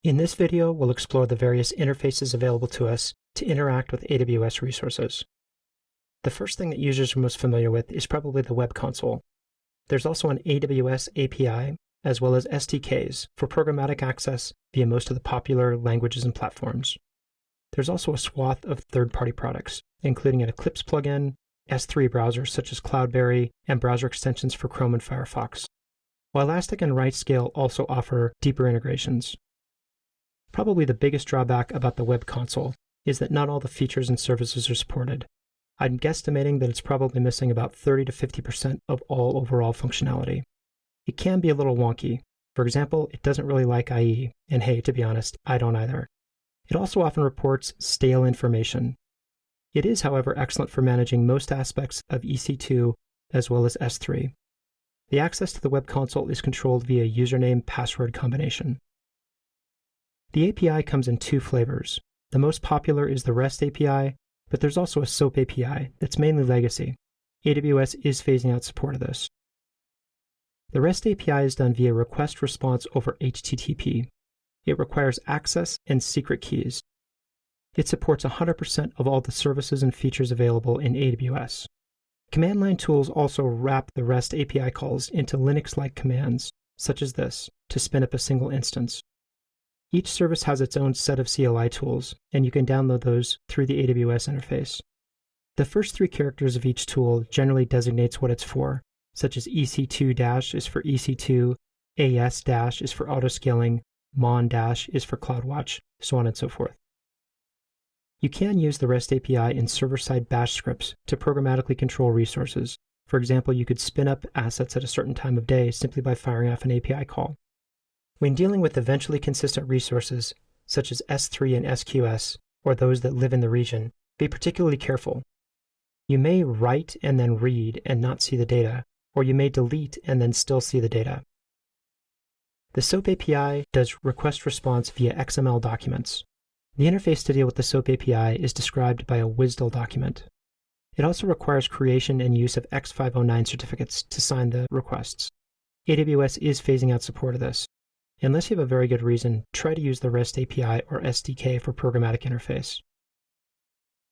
In this video, we'll explore the various interfaces available to us to interact with AWS resources. The first thing that users are most familiar with is probably the web console. There's also an AWS API, as well as SDKs for programmatic access via most of the popular languages and platforms. There's also a swath of third-party products, including an Eclipse plugin, S3 browsers such as Cloudberry, and browser extensions for Chrome and Firefox, while Elastic and RightScale also offer deeper integrations. Probably the biggest drawback about the web console is that not all the features and services are supported. I'm guesstimating that it's probably missing about 30 to 50% of all overall functionality. It can be a little wonky. For example, it doesn't really like IE, and hey, to be honest, I don't either. It also often reports stale information. It is, however, excellent for managing most aspects of EC2 as well as S3. The access to the web console is controlled via username-password combination. The API comes in two flavors. The most popular is the REST API, but there's also a SOAP API that's mainly legacy. AWS is phasing out support of this. The REST API is done via request response over HTTP. It requires access and secret keys. It supports 100% of all the services and features available in AWS. Command line tools also wrap the REST API calls into Linux-like commands, such as this, to spin up a single instance. Each service has its own set of CLI tools, and you can download those through the AWS interface. The first three characters of each tool generally designates what it's for, such as EC2- is for EC2, AS- is for autoscaling, Mon- is for CloudWatch, so on and so forth. You can use the REST API in server-side bash scripts to programmatically control resources. For example, you could spin up assets at a certain time of day simply by firing off an API call. When dealing with eventually consistent resources, such as S3 and SQS, or those that live in the region, be particularly careful. You may write and then read and not see the data, or you may delete and then still see the data. The SOAP API does request response via XML documents. The interface to deal with the SOAP API is described by a WSDL document. It also requires creation and use of X509 certificates to sign the requests. AWS is phasing out support of this. Unless you have a very good reason, try to use the REST API or SDK for programmatic interface.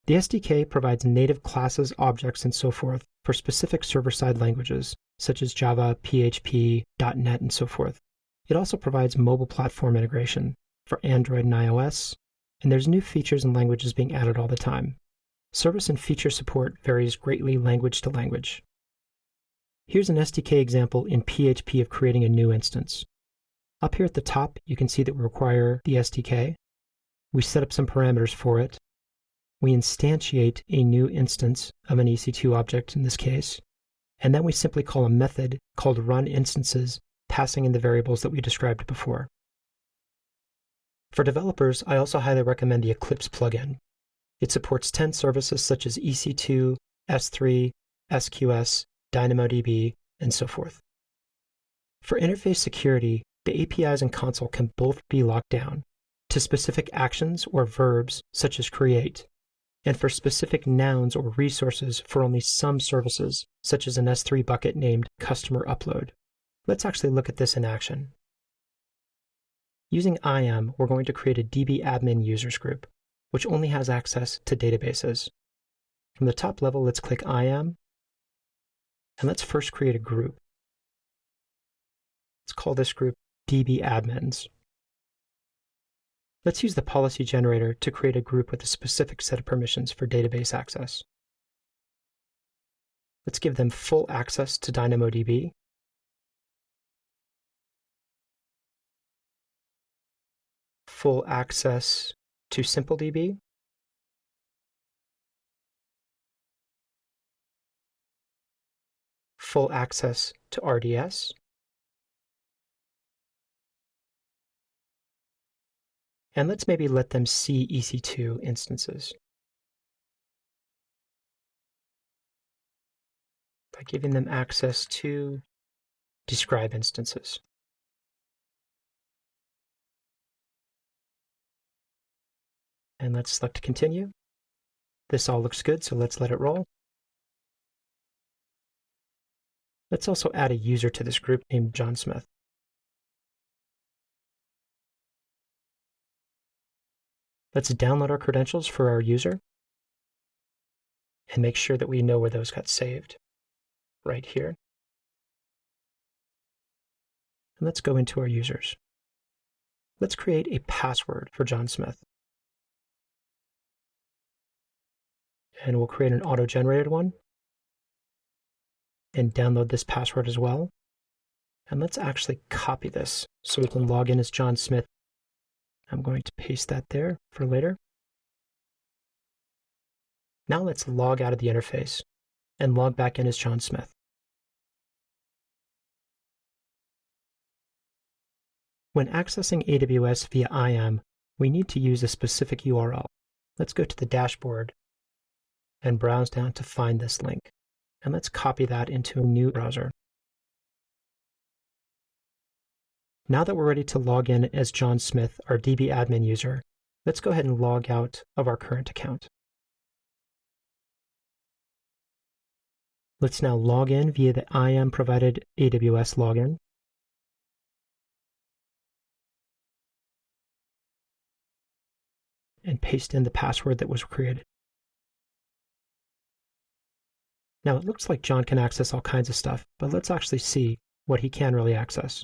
The SDK provides native classes, objects, and so forth for specific server-side languages, such as Java, PHP, .NET, and so forth. It also provides mobile platform integration for Android and iOS, and there's new features and languages being added all the time. Service and feature support varies greatly language to language. Here's an SDK example in PHP of creating a new instance. Up here at the top, you can see that we require the SDK. We set up some parameters for it. We instantiate a new instance of an EC2 object in this case, and then we simply call a method called runInstances, passing in the variables that we described before. For developers, I also highly recommend the Eclipse plugin. It supports 10 services such as EC2, S3, SQS, DynamoDB, and so forth. For interface security, the APIs and console can both be locked down to specific actions or verbs such as create, and for specific nouns or resources for only some services, such as an S3 bucket named customer upload. Let's actually look at this in action. Using IAM, we're going to create a DB admin users group, which only has access to databases. From the top level, let's click IAM, and let's first create a group. Let's call this group DB admins. Let's use the policy generator to create a group with a specific set of permissions for database access. Let's give them full access to DynamoDB, full access to SimpleDB, full access to RDS, and let's maybe let them see EC2 instances by giving them access to describe instances. And let's select continue. This all looks good, so let's let it roll. Let's also add a user to this group named John Smith. Let's download our credentials for our user and make sure that we know where those got saved. Right here. And let's go into our users. Let's create a password for John Smith. And we'll create an auto-generated one and download this password as well. And let's actually copy this so we can log in as John Smith. I'm going to paste that there for later. Now let's log out of the interface and log back in as John Smith. When accessing AWS via IAM, we need to use a specific URL. Let's go to the dashboard and browse down to find this link. And let's copy that into a new browser. Now that we're ready to log in as John Smith, our DB admin user, let's go ahead and log out of our current account. Let's now log in via the IAM provided AWS login. And paste in the password that was created. Now it looks like John can access all kinds of stuff, but let's actually see what he can really access.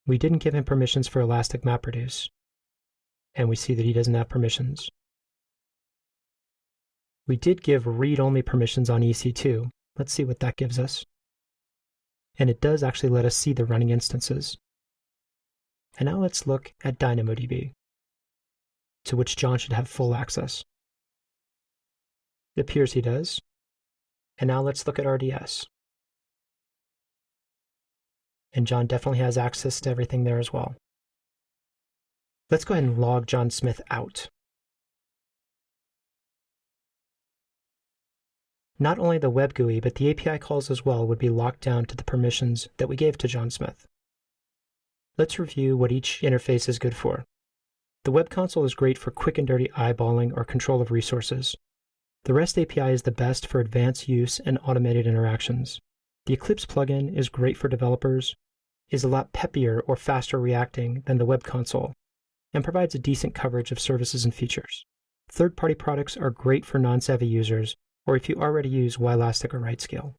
We didn't give him permissions for Elastic MapReduce, and we see that he doesn't have permissions. We did give read-only permissions on EC2. Let's see what that gives us. And it does actually let us see the running instances. And now let's look at DynamoDB, to which John should have full access. It appears he does. And now let's look at RDS. And John definitely has access to everything there as well. Let's go ahead and log John Smith out. Not only the Web GUI, but the API calls as well would be locked down to the permissions that we gave to John Smith. Let's review what each interface is good for. The Web Console is great for quick and dirty eyeballing or control of resources. The REST API is the best for advanced use and automated interactions. The Eclipse plugin is great for developers, is a lot peppier or faster reacting than the Web Console, and provides a decent coverage of services and features. Third-party products are great for non-savvy users, or if you already use Elastic or RightScale.